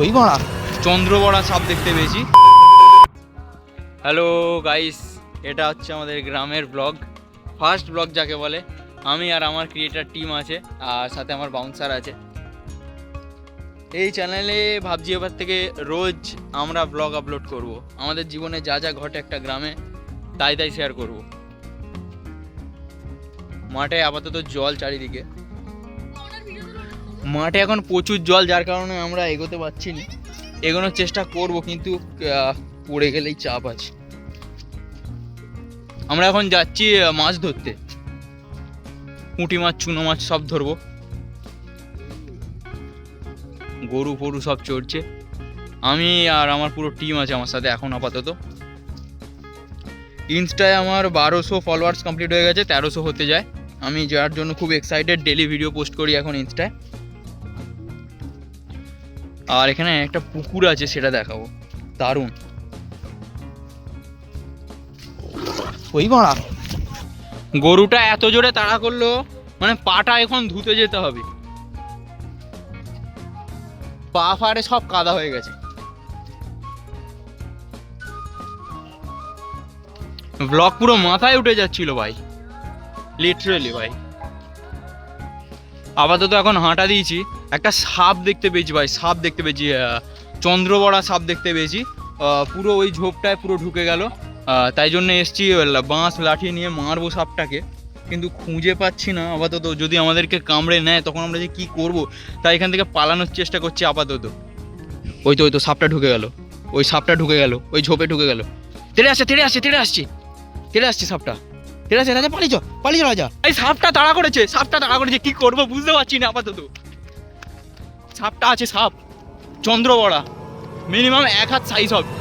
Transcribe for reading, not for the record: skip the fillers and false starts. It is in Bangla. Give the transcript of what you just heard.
ওই বড়া চন্দ্রবড়া সাপ দেখতে পেয়েছি। হ্যালো গাইস, এটা হচ্ছে আমাদের গ্রামের ব্লগ, ফার্স্ট ব্লগ যাকে বলে। আমি আর আমার ক্রিয়েটার টিম আছে, আর সাথে আমার বাউন্সার আছে। এই চ্যানেলে ভাবছি এবার থেকে রোজ আমরা ব্লগ আপলোড করব। আমাদের জীবনে যা যা ঘটে একটা গ্রামে তাই তাই শেয়ার করব। মাঠে আপাতত জল চারিদিকে, মাঠে এখন প্রচুর জল, যার কারণে আমরা এগোতে পারছি না। এগোনোর চেষ্টা করব, কিন্তু পড়ে গেলেই চাপ আছে। আমরা এখন যাচ্ছি মাছ ধরতে, পুঁটি মাছ, চুনো মাছ সব ধরবো। গরু ফরু সব চড়ছে। আমি আর আমার পুরো টিম আছে আমার সাথে এখন আপাতত। ইনস্টায় আমার 1200 ফলোয়ার্স কমপ্লিট হয়ে গেছে, 1300 হতে যায়। আমি যার জন্য খুব এক্সাইটেড, ডেলি ভিডিও পোস্ট করি এখন ইনস্টায়। আর এখানে একটা পুকুর আছে, সেটা দেখাবো, দারুণ। ওই বড়া গরুটা এত জোরে তাড়া করলো, মানে পাটা এখন ধুতে যেতে হবে। পা ফাড়ে সব কাদা হয়ে গেছে। ব্লগ পুরো মাথায় উঠে যাচ্ছিল ভাই, লিটারেলি ভাই। আপাতত এখন হাঁটা দিয়েছি, একটা সাপ দেখতে পেয়েছি ভাই, সাপ দেখতে পেয়েছি, চন্দ্রবড়া সাপ দেখতে পেয়েছি। পুরো ওই ঝোপটায় পুরো ঢুকে গেল, তাই জন্য এসছি বাঁশ লাঠি নিয়ে মারবো সাপটাকে, কিন্তু খুঁজে পাচ্ছি না আপাতত। যদি আমাদেরকে কামড়ে নেয় তখন আমরা যে কী করবো, তাই এখান থেকে পালানোর চেষ্টা করছি আপাতত। ওই তো সাপটা ঢুকে গেল, ওই সাপটা ঢুকে গেল, ওই ঝোপে ঢুকে গেল। তেড়ে আসছে সাপটা, তেড়ে আসছে। রাজা পালিয়ে যা রাজা। এই সাপটা তাড়া করেছে, কি করবো বুঝতে পারছি না আপাতত। সাপটা আছে, সাপ চন্দ্রবড়া, মিনিমাম 1 হাত সাইজ হবে।